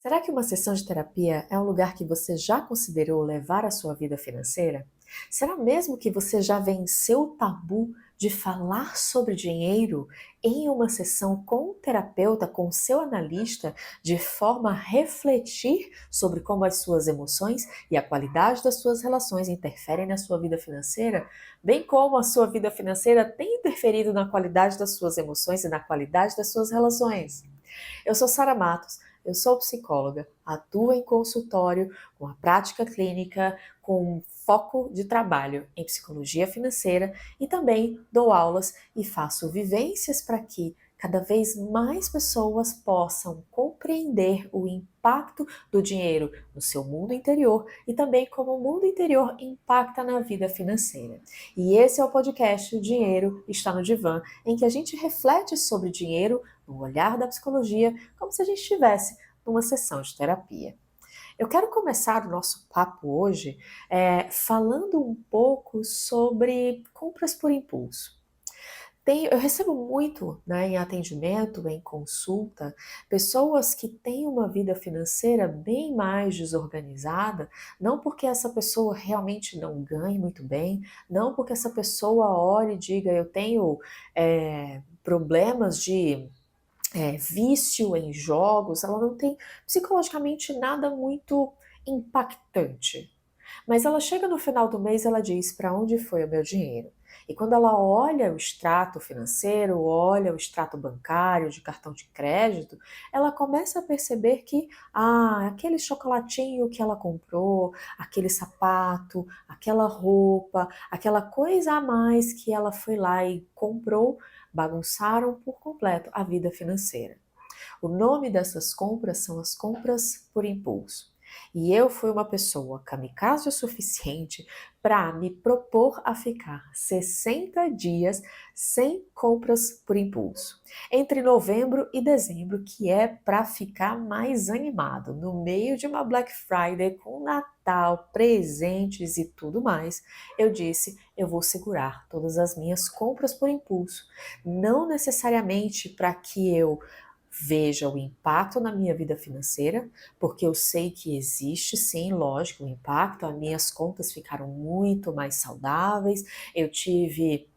Será que uma sessão de terapia é um lugar que você já considerou levar a sua vida financeira? Será mesmo que você já venceu o tabu de falar sobre dinheiro em uma sessão com um terapeuta, com o seu analista, de forma a refletir sobre como as suas emoções e a qualidade das suas relações interferem na sua vida financeira, bem como a sua vida financeira tem interferido na qualidade das suas emoções e na qualidade das suas relações? Eu sou Sara Matos, eu sou psicóloga, atuo em consultório com a prática clínica com foco de trabalho em psicologia financeira e também dou aulas e faço vivências para que cada vez mais pessoas possam compreender o impacto do dinheiro no seu mundo interior e também como o mundo interior impacta na vida financeira. E esse é o podcast O Dinheiro Está no Divã, em que a gente reflete sobre dinheiro no olhar da psicologia, como se a gente estivesse numa sessão de terapia. Eu quero começar o nosso papo hoje falando um pouco sobre compras por impulso. Eu recebo muito, né, em atendimento, em consulta, pessoas que têm uma vida financeira bem mais desorganizada, não porque essa pessoa realmente não ganhe muito bem, não porque essa pessoa olhe e diga eu tenho problemas de vício em jogos, ela não tem psicologicamente nada muito impactante. Mas ela chega no final do mês, ela diz para onde foi o meu dinheiro. E quando ela olha o extrato financeiro, olha o extrato bancário, de cartão de crédito, ela começa a perceber que, aquele chocolatinho que ela comprou, aquele sapato, aquela roupa, aquela coisa a mais que ela foi lá e comprou, bagunçaram por completo a vida financeira. O nome dessas compras são as compras por impulso. E eu fui uma pessoa kamikaze o suficiente para me propor a ficar 60 dias sem compras por impulso. Entre novembro e dezembro, que é para ficar mais animado, no meio de uma Black Friday com Natal, presentes e tudo mais, eu disse, eu vou segurar todas as minhas compras por impulso. Não necessariamente para que eu veja o impacto na minha vida financeira, porque eu sei que existe sim, lógico, o impacto, as minhas contas ficaram muito mais saudáveis, eu tive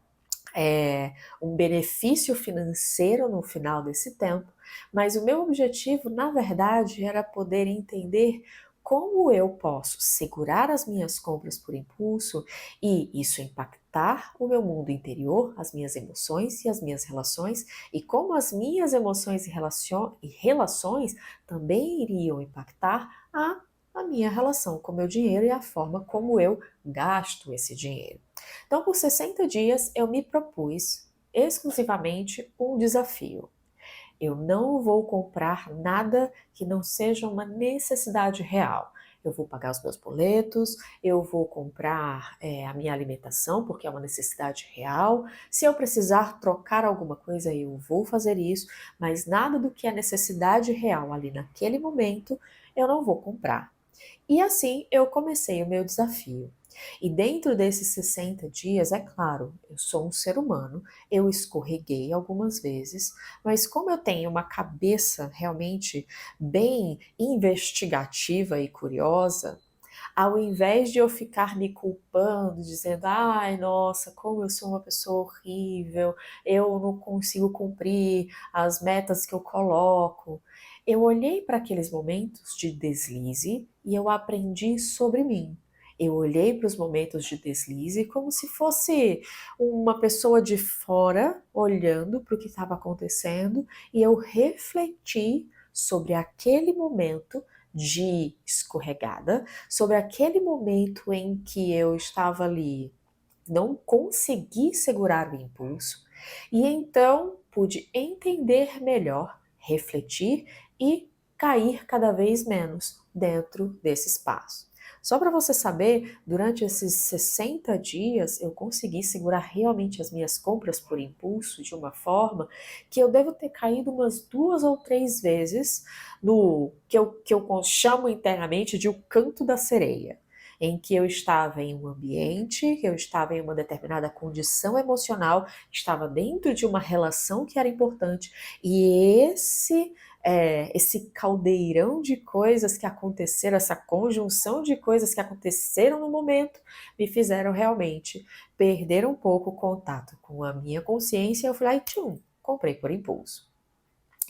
um benefício financeiro no final desse tempo, mas o meu objetivo, na verdade, era poder entender como eu posso segurar as minhas compras por impulso e isso impactar o meu mundo interior, as minhas emoções e as minhas relações, e como as minhas emoções e relações também iriam impactar a minha relação com o meu dinheiro e a forma como eu gasto esse dinheiro. Então, por 60 dias, eu me propus exclusivamente um desafio. Eu não vou comprar nada que não seja uma necessidade real. Eu vou pagar os meus boletos, eu vou comprar a minha alimentação, porque é uma necessidade real. Se eu precisar trocar alguma coisa, eu vou fazer isso, mas nada do que é necessidade real ali naquele momento, eu não vou comprar. E assim eu comecei o meu desafio. E dentro desses 60 dias, é claro, eu sou um ser humano, eu escorreguei algumas vezes, mas como eu tenho uma cabeça realmente bem investigativa e curiosa, ao invés de eu ficar me culpando, dizendo, ai, nossa, como eu sou uma pessoa horrível, eu não consigo cumprir as metas que eu coloco, eu olhei para aqueles momentos de deslize e eu aprendi sobre mim. Eu olhei para os momentos de deslize como se fosse uma pessoa de fora olhando para o que estava acontecendo e eu refleti sobre aquele momento de escorregada, sobre aquele momento em que eu estava ali, não consegui segurar o impulso, e então pude entender melhor, refletir e cair cada vez menos dentro desse espaço. Só para você saber, durante esses 60 dias eu consegui segurar realmente as minhas compras por impulso de uma forma que eu devo ter caído umas 2 ou 3 vezes no que eu chamo internamente de o canto da sereia, em que eu estava em um ambiente, que eu estava em uma determinada condição emocional, estava dentro de uma relação que era importante, e esse caldeirão de coisas que aconteceram, essa conjunção de coisas que aconteceram no momento, me fizeram realmente perder um pouco o contato com a minha consciência. Eu fui lá e tchum, comprei por impulso.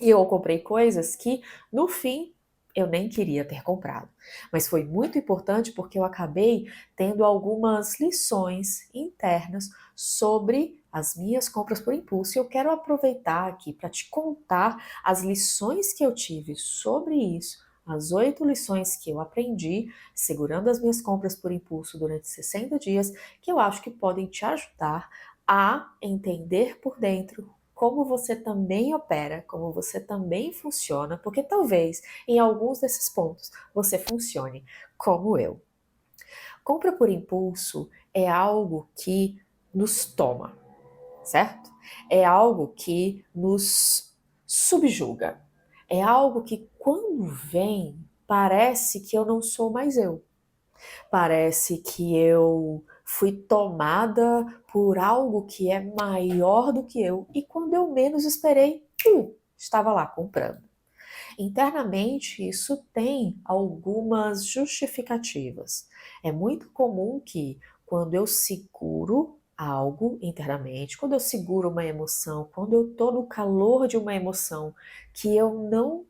E eu comprei coisas que, no fim, eu nem queria ter comprado. Mas foi muito importante porque eu acabei tendo algumas lições internas sobre as minhas compras por impulso. E eu quero aproveitar aqui para te contar as lições que eu tive sobre isso, as 8 lições que eu aprendi segurando as minhas compras por impulso durante 60 dias, que eu acho que podem te ajudar a entender por dentro como você também opera, como você também funciona, porque talvez em alguns desses pontos você funcione como eu. Compra por impulso é algo que nos toma, certo? É algo que nos subjuga. É algo que quando vem, parece que eu não sou mais eu. Parece que eu fui tomada por algo que é maior do que eu e quando eu menos esperei, estava lá comprando. Internamente, isso tem algumas justificativas. É muito comum que quando eu seguro algo internamente, quando eu seguro uma emoção, quando eu estou no calor de uma emoção que eu não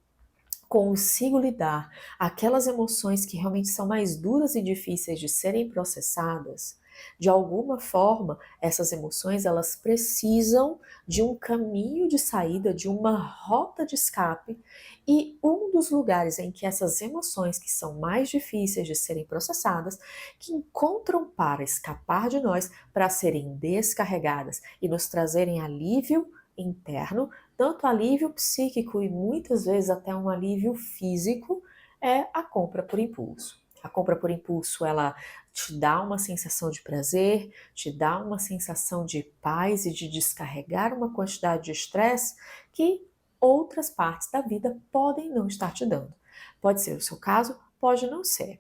consigo lidar, aquelas emoções que realmente são mais duras e difíceis de serem processadas, de alguma forma, essas emoções elas precisam de um caminho de saída, de uma rota de escape, e um dos lugares em que essas emoções que são mais difíceis de serem processadas, que encontram para escapar de nós, para serem descarregadas e nos trazerem alívio interno, tanto alívio psíquico e muitas vezes até um alívio físico, é a compra por impulso. A compra por impulso, ela te dá uma sensação de prazer, te dá uma sensação de paz e de descarregar uma quantidade de estresse que outras partes da vida podem não estar te dando. Pode ser o seu caso, pode não ser.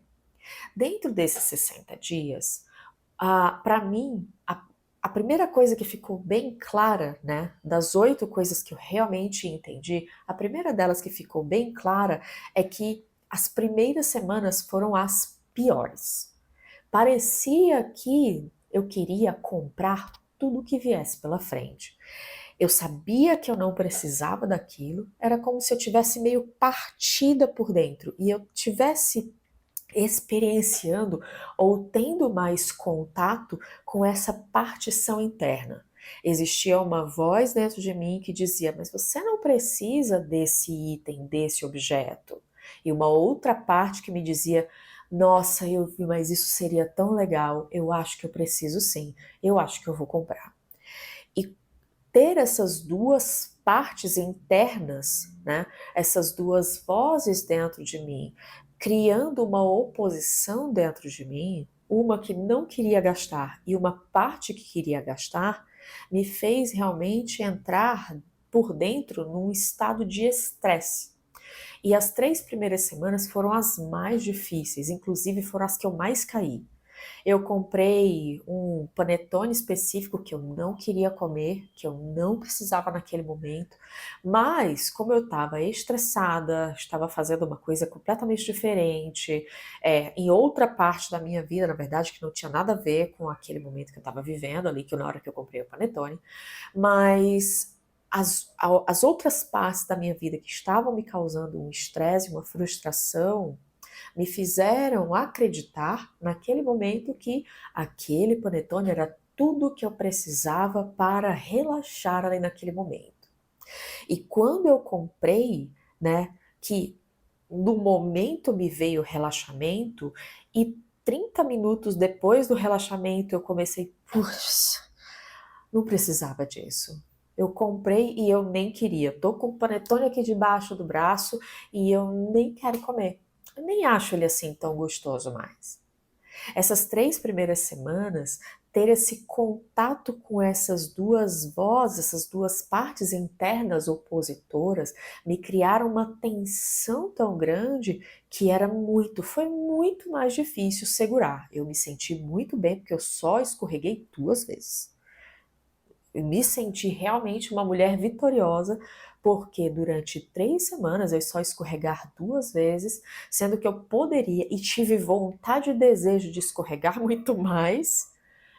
Dentro desses 60 dias, para mim, a primeira coisa que ficou bem clara, né, das 8 coisas que eu realmente entendi, a primeira delas que ficou bem clara é que as primeiras semanas foram as piores. Parecia que eu queria comprar tudo que viesse pela frente. Eu sabia que eu não precisava daquilo, era como se eu tivesse meio partida por dentro e eu tivesse experienciando ou tendo mais contato com essa partição interna. Existia uma voz dentro de mim que dizia: mas você não precisa desse item, desse objeto. E uma outra parte que me dizia: nossa, mas isso seria tão legal, eu acho que eu preciso sim, eu acho que eu vou comprar. E ter essas duas partes internas, né, essas duas vozes dentro de mim, criando uma oposição dentro de mim, uma que não queria gastar e uma parte que queria gastar, me fez realmente entrar por dentro num estado de estresse. E as 3 primeiras semanas foram as mais difíceis, inclusive foram as que eu mais caí. Eu comprei um panetone específico que eu não queria comer, que eu não precisava naquele momento, mas como eu estava estressada, estava fazendo uma coisa completamente diferente, em outra parte da minha vida, na verdade, que não tinha nada a ver com aquele momento que eu estava vivendo ali, que na hora que eu comprei o panetone, mas as outras partes da minha vida que estavam me causando um estresse, uma frustração, me fizeram acreditar naquele momento que aquele panetone era tudo que eu precisava para relaxar ali naquele momento. E quando eu comprei, né, que no momento me veio o relaxamento e 30 minutos depois do relaxamento eu comecei, puxa, não precisava disso. Eu comprei e eu nem queria. Tô com o panetone aqui debaixo do braço e eu nem quero comer. Eu nem acho ele assim tão gostoso mais. Essas 3 primeiras semanas, ter esse contato com essas duas vozes, essas duas partes internas opositoras, me criaram uma tensão tão grande que foi muito mais difícil segurar. Eu me senti muito bem porque eu só escorreguei 2 vezes. Eu me senti realmente uma mulher vitoriosa porque durante 3 semanas eu só escorregar 2 vezes, sendo que eu poderia e tive vontade e desejo de escorregar muito mais,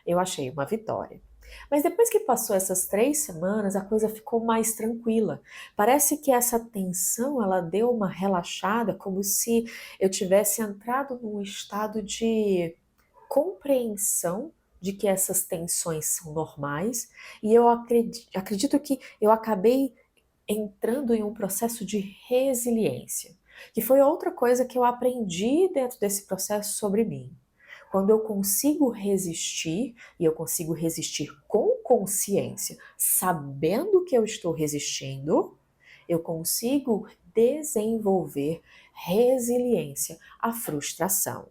eu achei uma vitória. Mas depois que passou essas 3 semanas, a coisa ficou mais tranquila. Parece que essa tensão, ela deu uma relaxada, como se eu tivesse entrado num estado de compreensão de que essas tensões são normais, e eu acredito que eu acabei entrando em um processo de resiliência, que foi outra coisa que eu aprendi dentro desse processo sobre mim. Quando eu consigo resistir, e eu consigo resistir com consciência, sabendo que eu estou resistindo, eu consigo desenvolver resiliência à frustração.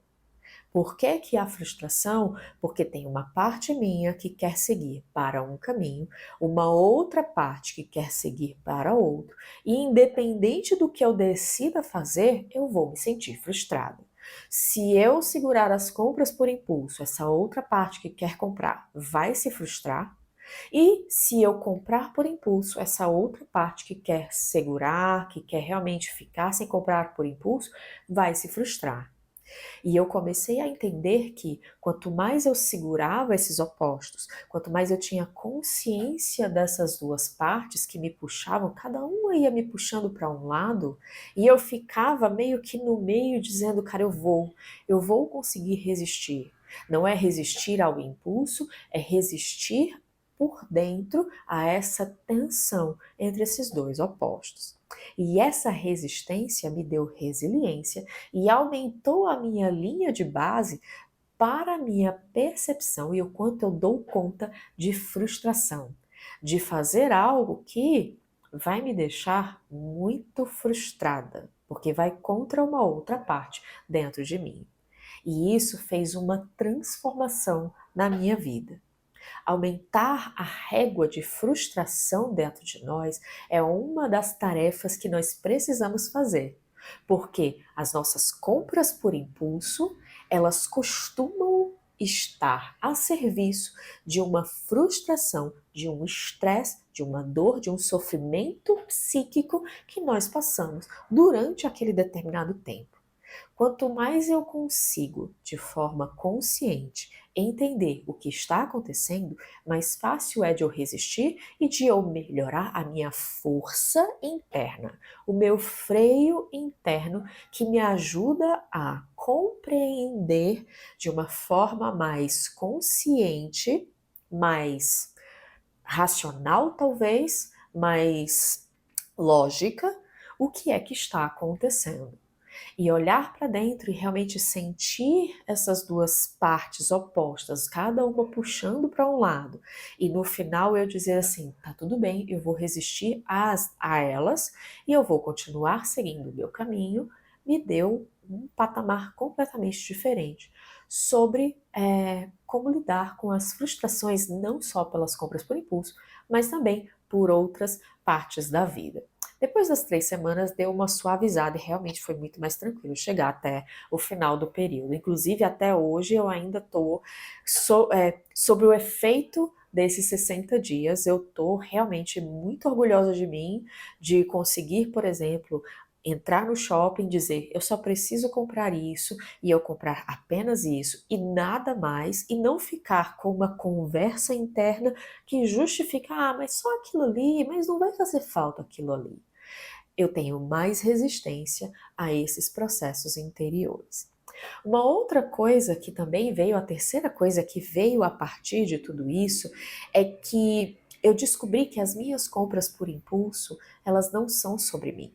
Por que que há frustração? Porque tem uma parte minha que quer seguir para um caminho, uma outra parte que quer seguir para outro, e independente do que eu decida fazer, eu vou me sentir frustrada. Se eu segurar as compras por impulso, essa outra parte que quer comprar vai se frustrar. E se eu comprar por impulso, essa outra parte que quer segurar, que quer realmente ficar sem comprar por impulso, vai se frustrar. E eu comecei a entender que quanto mais eu segurava esses opostos, quanto mais eu tinha consciência dessas duas partes que me puxavam, cada uma ia me puxando para um lado, e eu ficava meio que no meio dizendo, cara, eu vou conseguir resistir. Não é resistir ao impulso, é resistir por dentro a essa tensão entre esses dois opostos. E essa resistência me deu resiliência e aumentou a minha linha de base para a minha percepção e o quanto eu dou conta de frustração, de fazer algo que vai me deixar muito frustrada, porque vai contra uma outra parte dentro de mim. E isso fez uma transformação na minha vida. Aumentar a régua de frustração dentro de nós é uma das tarefas que nós precisamos fazer, porque as nossas compras por impulso, elas costumam estar a serviço de uma frustração, de um estresse, de uma dor, de um sofrimento psíquico que nós passamos durante aquele determinado tempo. Quanto mais eu consigo, de forma consciente, entender o que está acontecendo, mais fácil é de eu resistir e de eu melhorar a minha força interna, o meu freio interno que me ajuda a compreender de uma forma mais consciente, mais racional, talvez, mais lógica, o que é que está acontecendo e olhar para dentro e realmente sentir essas duas partes opostas, cada uma puxando para um lado, e no final eu dizer assim, tá tudo bem, eu vou resistir a elas e eu vou continuar seguindo o meu caminho, me deu um patamar completamente diferente sobre como lidar com as frustrações, não só pelas compras por impulso, mas também por outras partes da vida. Depois das 3 semanas deu uma suavizada e realmente foi muito mais tranquilo chegar até o final do período. Inclusive até hoje eu ainda estou sobre o efeito desses 60 dias. Eu estou realmente muito orgulhosa de mim, de conseguir, por exemplo, entrar no shopping e dizer eu só preciso comprar isso e eu comprar apenas isso e nada mais e não ficar com uma conversa interna que justifica, mas só aquilo ali, mas não vai fazer falta aquilo ali. Eu tenho mais resistência a esses processos interiores. Uma outra coisa que também veio, a terceira coisa que veio a partir de tudo isso, é que eu descobri que as minhas compras por impulso, elas não são sobre mim.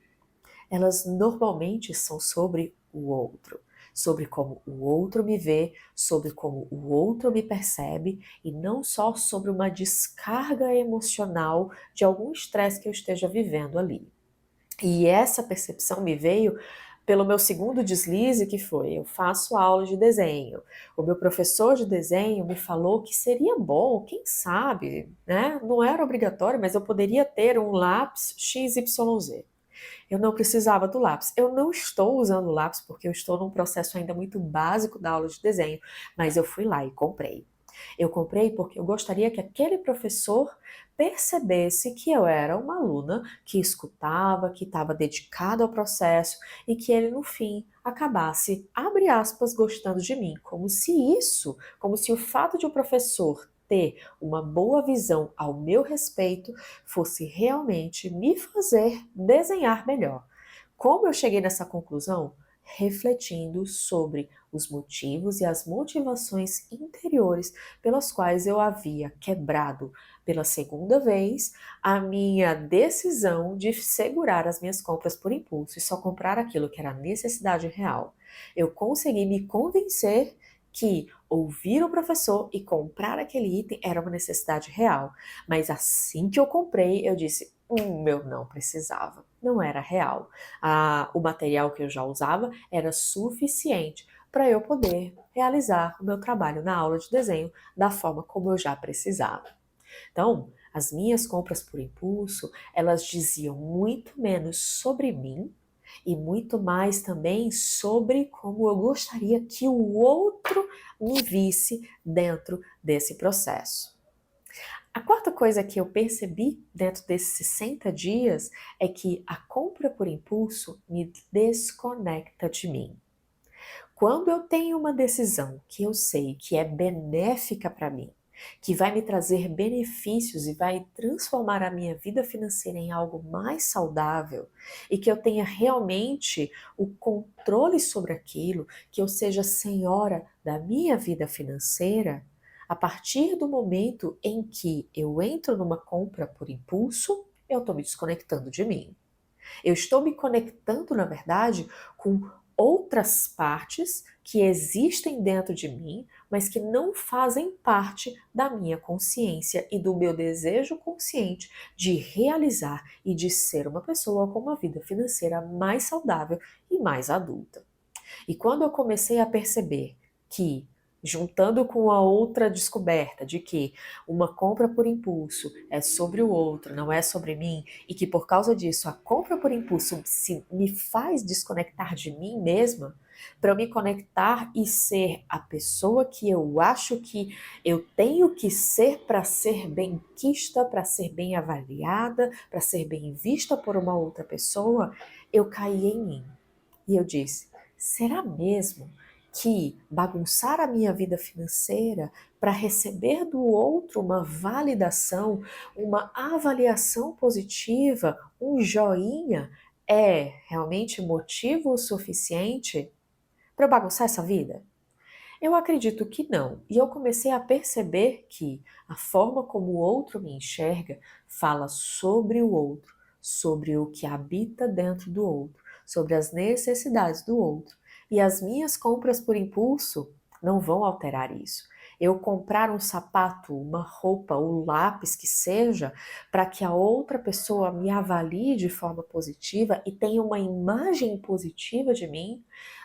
Elas normalmente são sobre o outro, sobre como o outro me vê, sobre como o outro me percebe e não só sobre uma descarga emocional de algum estresse que eu esteja vivendo ali. E essa percepção me veio pelo meu segundo deslize, que foi, eu faço aula de desenho. O meu professor de desenho me falou que seria bom, quem sabe, né? Não era obrigatório, mas eu poderia ter um lápis XYZ. Eu não precisava do lápis. Eu não estou usando o lápis porque eu estou num processo ainda muito básico da aula de desenho, mas eu fui lá e comprei. Eu comprei porque eu gostaria que aquele professor percebesse que eu era uma aluna que escutava, que estava dedicada ao processo e que ele, no fim, acabasse, abre aspas, gostando de mim. Como se o fato de o professor ter uma boa visão ao meu respeito fosse realmente me fazer desenhar melhor. Como eu cheguei nessa conclusão? Refletindo sobre os motivos e as motivações interiores pelas quais eu havia quebrado pela segunda vez a minha decisão de segurar as minhas compras por impulso e só comprar aquilo que era necessidade real. Eu consegui me convencer que ouvir o professor e comprar aquele item era uma necessidade real, mas assim que eu comprei, eu disse: eu não precisava, não era real. O material que eu já usava era suficiente para eu poder realizar o meu trabalho na aula de desenho da forma como eu já precisava. Então, as minhas compras por impulso, elas diziam muito menos sobre mim e muito mais também sobre como eu gostaria que o outro me visse dentro desse processo. A quarta coisa que eu percebi dentro desses 60 dias é que a compra por impulso me desconecta de mim. Quando eu tenho uma decisão que eu sei que é benéfica para mim, que vai me trazer benefícios e vai transformar a minha vida financeira em algo mais saudável e que eu tenha realmente o controle sobre aquilo, que eu seja senhora da minha vida financeira, a partir do momento em que eu entro numa compra por impulso, eu estou me desconectando de mim. Eu estou me conectando, na verdade, com outras partes que existem dentro de mim, mas que não fazem parte da minha consciência e do meu desejo consciente de realizar e de ser uma pessoa com uma vida financeira mais saudável e mais adulta. E quando eu comecei a perceber que, juntando com a outra descoberta de que uma compra por impulso é sobre o outro, não é sobre mim, e que por causa disso a compra por impulso me faz desconectar de mim mesma, para eu me conectar e ser a pessoa que eu acho que eu tenho que ser para ser bem quista, para ser bem avaliada, para ser bem vista por uma outra pessoa, eu caí em mim. E eu disse: será mesmo que bagunçar a minha vida financeira para receber do outro uma validação, uma avaliação positiva, um joinha, é realmente motivo o suficiente para eu bagunçar essa vida? Eu acredito que não. E eu comecei a perceber que a forma como o outro me enxerga fala sobre o outro, sobre o que habita dentro do outro, sobre as necessidades do outro. E as minhas compras por impulso não vão alterar isso. Eu comprar um sapato, uma roupa, um lápis que seja, para que a outra pessoa me avalie de forma positiva e tenha uma imagem positiva de mim,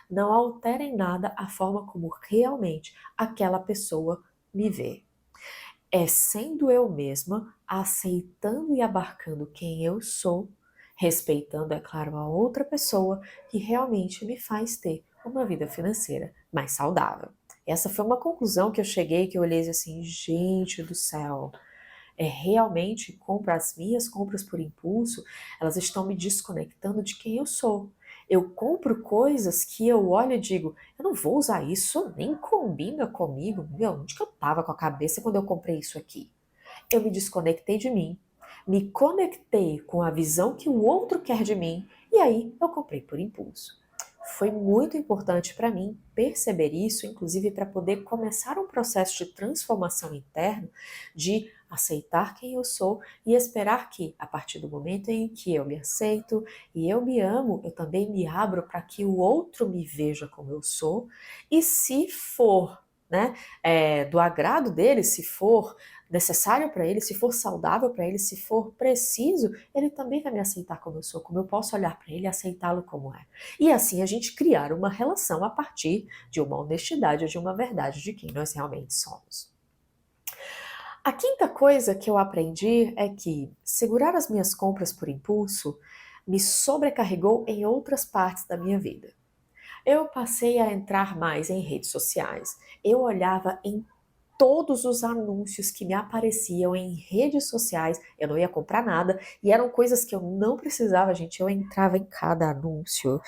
não altera em nada a forma como realmente aquela pessoa me vê. É sendo eu mesma, aceitando e abarcando quem eu sou, respeitando, é claro, a outra pessoa, que realmente me faz ter uma vida financeira mais saudável. Essa foi uma conclusão que eu cheguei, que eu olhei assim, gente do céu, realmente as minhas compras por impulso, elas estão me desconectando de quem eu sou. Eu compro coisas que eu olho e digo, eu não vou usar isso, nem combina comigo. Meu, onde que eu tava com a cabeça quando eu comprei isso aqui? Eu me desconectei de mim, me conectei com a visão que o outro quer de mim, e aí eu comprei por impulso. Foi muito importante para mim perceber isso, inclusive para poder começar um processo de transformação interna, de aceitar quem eu sou e esperar que, a partir do momento em que eu me aceito e eu me amo, eu também me abro para que o outro me veja como eu sou, e se for, né, do agrado dele, se for necessário para ele, se for saudável para ele, se for preciso, ele também vai me aceitar como eu sou, como eu posso olhar para ele e aceitá-lo como é. E assim a gente criar uma relação a partir de uma honestidade, de uma verdade de quem nós realmente somos. A quinta coisa que eu aprendi é que segurar as minhas compras por impulso me sobrecarregou em outras partes da minha vida. Eu passei a entrar mais em redes sociais. Eu olhava em todos os anúncios que me apareciam em redes sociais, eu não ia comprar nada, e eram coisas que eu não precisava, gente. Eu entrava em cada anúncio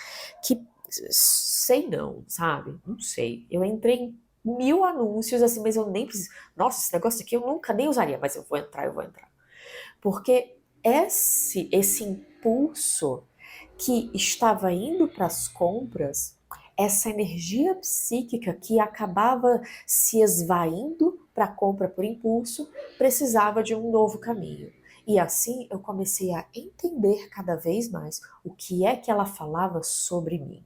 que, sei não, sabe? Não sei. Eu entrei em 1000 anúncios, assim, mas eu nem preciso. Nossa, esse negócio aqui eu nunca nem usaria, mas eu vou entrar, eu vou entrar. Porque esse impulso que estava indo para as compras, essa energia psíquica que acabava se esvaindo para a compra por impulso, precisava de um novo caminho. E assim eu comecei a entender cada vez mais o que é que ela falava sobre mim.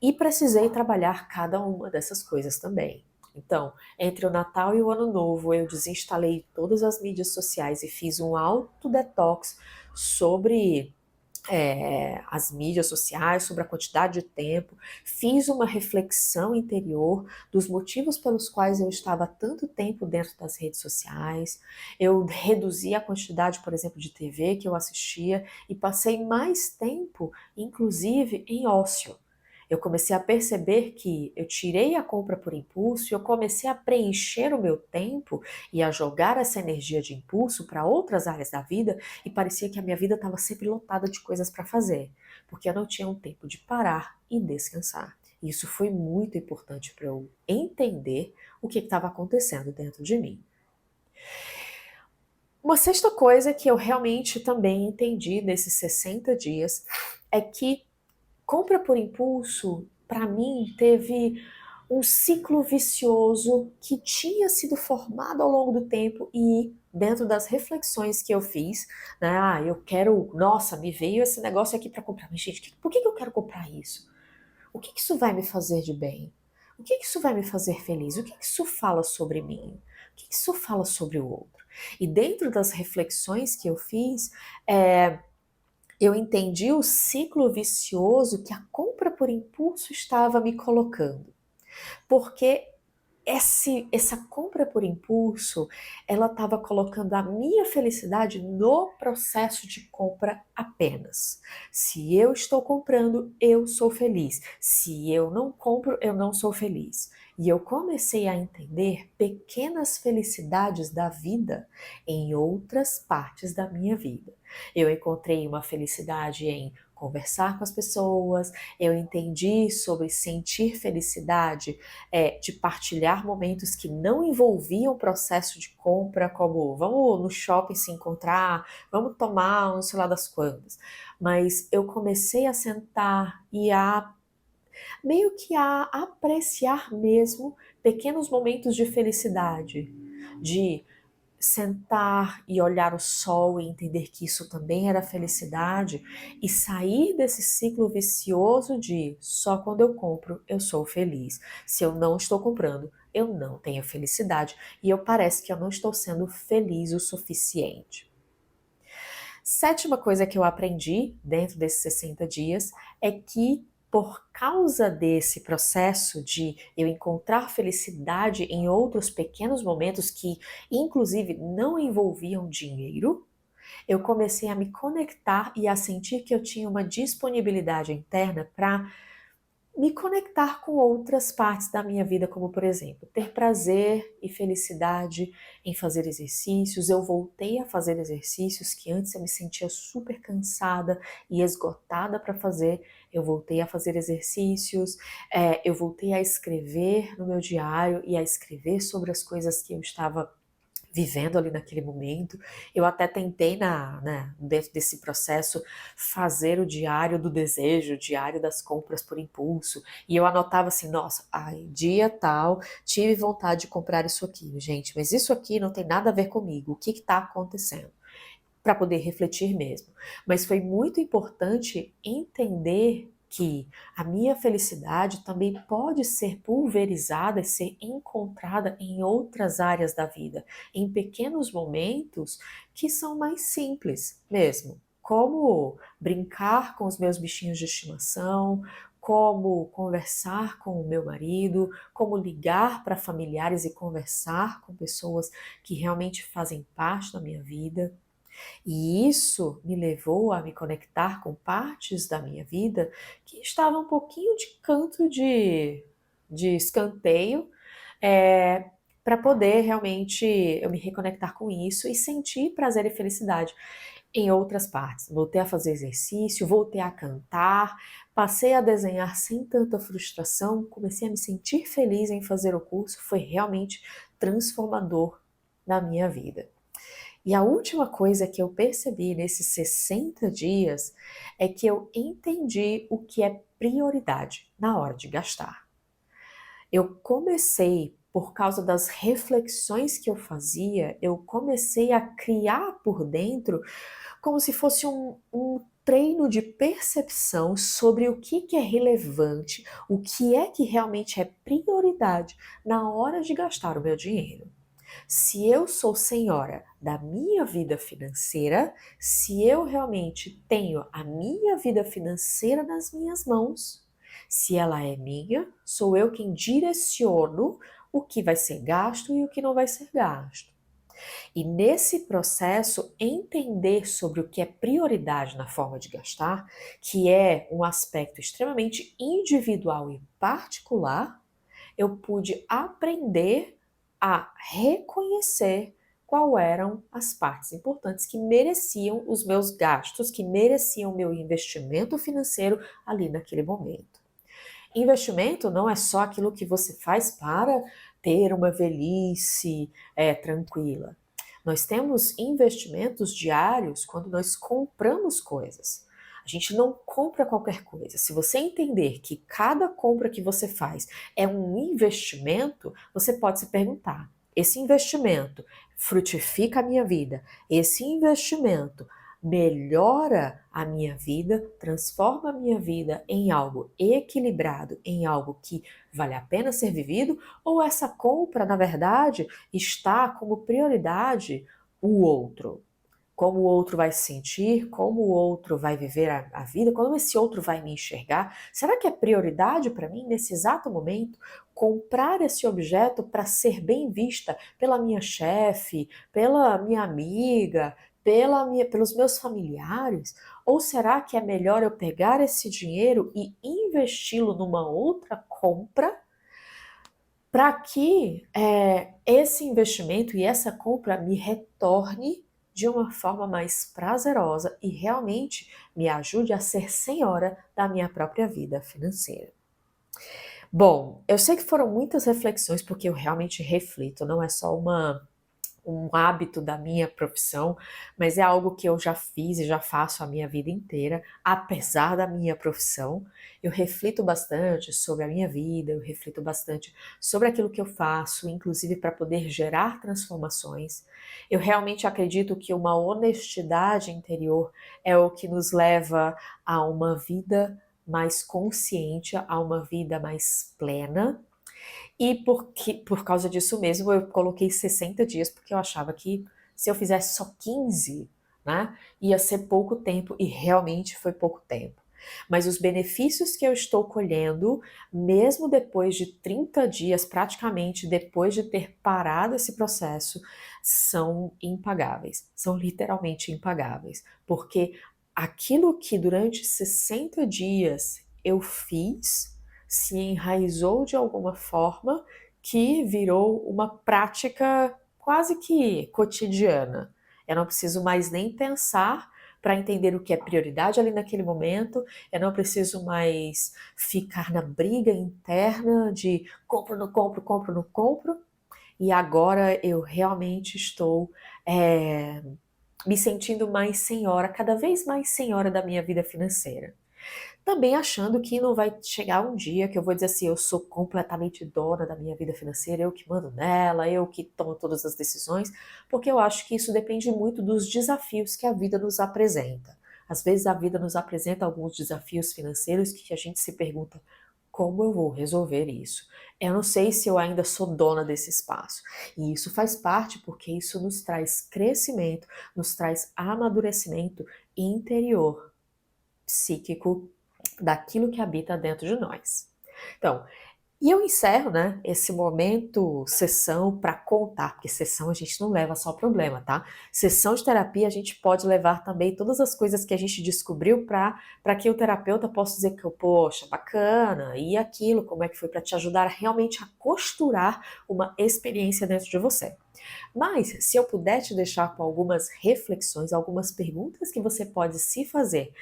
E precisei trabalhar cada uma dessas coisas também. Então, entre o Natal e o Ano Novo, eu desinstalei todas as mídias sociais e fiz um auto detox sobre as mídias sociais, sobre a quantidade de tempo, fiz uma reflexão interior dos motivos pelos quais eu estava tanto tempo dentro das redes sociais, eu reduzi a quantidade, por exemplo, de TV que eu assistia e passei mais tempo, inclusive, em ócio. Eu comecei a perceber que eu tirei a compra por impulso e eu comecei a preencher o meu tempo e a jogar essa energia de impulso para outras áreas da vida e parecia que a minha vida estava sempre lotada de coisas para fazer, porque eu não tinha um tempo de parar e descansar. Isso foi muito importante para eu entender o que estava acontecendo dentro de mim. Uma sexta coisa que eu realmente também entendi nesses 60 dias é que compra por impulso, para mim, teve um ciclo vicioso que tinha sido formado ao longo do tempo e dentro das reflexões que eu fiz, né? Ah, eu quero, nossa, me veio esse negócio aqui para comprar. Mas, gente, por que eu quero comprar isso? O que isso vai me fazer de bem? O que isso vai me fazer feliz? O que isso fala sobre mim? O que isso fala sobre o outro? E dentro das reflexões que eu fiz, eu entendi o ciclo vicioso que a compra por impulso estava me colocando. Porque essa compra por impulso, ela estava colocando a minha felicidade no processo de compra apenas. Se eu estou comprando, eu sou feliz. Se eu não compro, eu não sou feliz. E eu comecei a entender pequenas felicidades da vida em outras partes da minha vida. Eu encontrei uma felicidade em conversar com as pessoas, eu entendi sobre sentir felicidade de partilhar momentos que não envolviam o processo de compra, como vamos no shopping se encontrar, vamos tomar um sei lá das quantas. Mas eu comecei a sentar e a meio que a apreciar mesmo pequenos momentos de felicidade, de sentar e olhar o sol e entender que isso também era felicidade e sair desse ciclo vicioso de só quando eu compro eu sou feliz. Se eu não estou comprando, eu não tenho felicidade e eu parece que eu não estou sendo feliz o suficiente. Sétima coisa que eu aprendi dentro desses 60 dias é que por causa desse processo de eu encontrar felicidade em outros pequenos momentos que, inclusive, não envolviam dinheiro, eu comecei a me conectar e a sentir que eu tinha uma disponibilidade interna para me conectar com outras partes da minha vida, como por exemplo, ter prazer e felicidade em fazer exercícios. Eu voltei a fazer exercícios que antes eu me sentia super cansada e esgotada para fazer. Eu voltei a fazer exercícios, eu voltei a escrever no meu diário e a escrever sobre as coisas que eu estava vivendo ali naquele momento. Eu até tentei dentro desse processo fazer o diário do desejo, o diário das compras por impulso, e eu anotava assim, nossa, ai, dia tal, tive vontade de comprar isso aqui, gente, mas isso aqui não tem nada a ver comigo, o que está acontecendo? Para poder refletir mesmo. Mas foi muito importante entender que a minha felicidade também pode ser pulverizada e ser encontrada em outras áreas da vida, em pequenos momentos que são mais simples mesmo, como brincar com os meus bichinhos de estimação, como conversar com o meu marido, como ligar para familiares e conversar com pessoas que realmente fazem parte da minha vida. E isso me levou a me conectar com partes da minha vida que estavam um pouquinho de canto de escanteio, é, para poder realmente eu me reconectar com isso e sentir prazer e felicidade em outras partes. Voltei a fazer exercício, voltei a cantar, passei a desenhar sem tanta frustração, comecei a me sentir feliz em fazer o curso, foi realmente transformador na minha vida. E a última coisa que eu percebi nesses 60 dias é que eu entendi o que é prioridade na hora de gastar. Eu comecei, por causa das reflexões que eu fazia, eu comecei a criar por dentro como se fosse um treino de percepção sobre o que é relevante, o que é que realmente é prioridade na hora de gastar o meu dinheiro. Se eu sou senhora da minha vida financeira, se eu realmente tenho a minha vida financeira nas minhas mãos, se ela é minha, sou eu quem direciono o que vai ser gasto e o que não vai ser gasto. E nesse processo, entender sobre o que é prioridade na forma de gastar, que é um aspecto extremamente individual e particular, eu pude aprender a reconhecer qual eram as partes importantes que mereciam os meus gastos, que mereciam o meu investimento financeiro ali naquele momento. Investimento não é só aquilo que você faz para ter uma velhice tranquila. Nós temos investimentos diários quando nós compramos coisas. A gente não compra qualquer coisa. Se você entender que cada compra que você faz é um investimento, você pode se perguntar: esse investimento frutifica a minha vida? Esse investimento melhora a minha vida, transforma a minha vida em algo equilibrado, em algo que vale a pena ser vivido? Ou essa compra, na verdade, está como prioridade o outro? Como o outro vai se sentir, como o outro vai viver a vida, como esse outro vai me enxergar? Será que é prioridade para mim, nesse exato momento, comprar esse objeto para ser bem vista pela minha chefe, pela minha amiga, pelos meus familiares? Ou será que é melhor eu pegar esse dinheiro e investi-lo numa outra compra para que esse investimento e essa compra me retorne de uma forma mais prazerosa e realmente me ajude a ser senhora da minha própria vida financeira? Bom, eu sei que foram muitas reflexões, porque eu realmente reflito, não é só um hábito da minha profissão, mas é algo que eu já fiz e já faço a minha vida inteira, apesar da minha profissão. Eu reflito bastante sobre a minha vida, eu reflito bastante sobre aquilo que eu faço, inclusive para poder gerar transformações. Eu realmente acredito que uma honestidade interior é o que nos leva a uma vida mais consciente, a uma vida mais plena, e por causa disso mesmo, eu coloquei 60 dias, porque eu achava que se eu fizesse só 15, né, ia ser pouco tempo, e realmente foi pouco tempo. Mas os benefícios que eu estou colhendo, mesmo depois de 30 dias, praticamente depois de ter parado esse processo, são impagáveis. São literalmente impagáveis. Porque aquilo que durante 60 dias eu fiz, se enraizou de alguma forma que virou uma prática quase que cotidiana. Eu não preciso mais nem pensar para entender o que é prioridade ali naquele momento, eu não preciso mais ficar na briga interna de compro, não compro, compro, não compro, e agora eu realmente estou me sentindo mais senhora, cada vez mais senhora da minha vida financeira. Também achando que não vai chegar um dia que eu vou dizer assim: eu sou completamente dona da minha vida financeira, eu que mando nela, eu que tomo todas as decisões, porque eu acho que isso depende muito dos desafios que a vida nos apresenta. Às vezes a vida nos apresenta alguns desafios financeiros que a gente se pergunta: como eu vou resolver isso? Eu não sei se eu ainda sou dona desse espaço. E isso faz parte porque isso nos traz crescimento, nos traz amadurecimento interior, psíquico, daquilo que habita dentro de nós. Então, E eu encerro, né, esse momento sessão para contar, porque sessão a gente não leva só problema, tá? Sessão de terapia a gente pode levar também todas as coisas que a gente descobriu para que o terapeuta possa dizer que, poxa, bacana, e aquilo, como é que foi para te ajudar realmente a costurar uma experiência dentro de você. Mas, se eu puder te deixar com algumas reflexões, algumas perguntas que você pode se fazer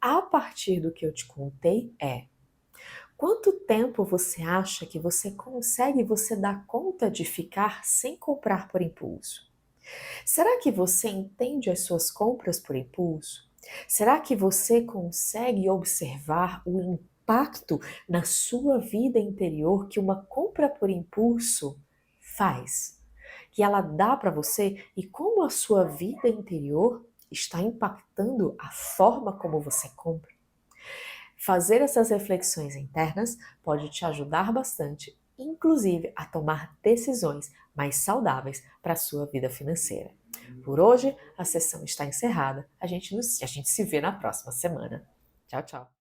a partir do que eu te contei quanto tempo você acha que você dar conta de ficar sem comprar por impulso? Será que você entende as suas compras por impulso? Será que você consegue observar o impacto na sua vida interior que uma compra por impulso faz? Que ela dá para você e como a sua vida interior está impactando a forma como você compra? Fazer essas reflexões internas pode te ajudar bastante, inclusive a tomar decisões mais saudáveis para a sua vida financeira. Por hoje, a sessão está encerrada. A gente se vê na próxima semana. Tchau, tchau.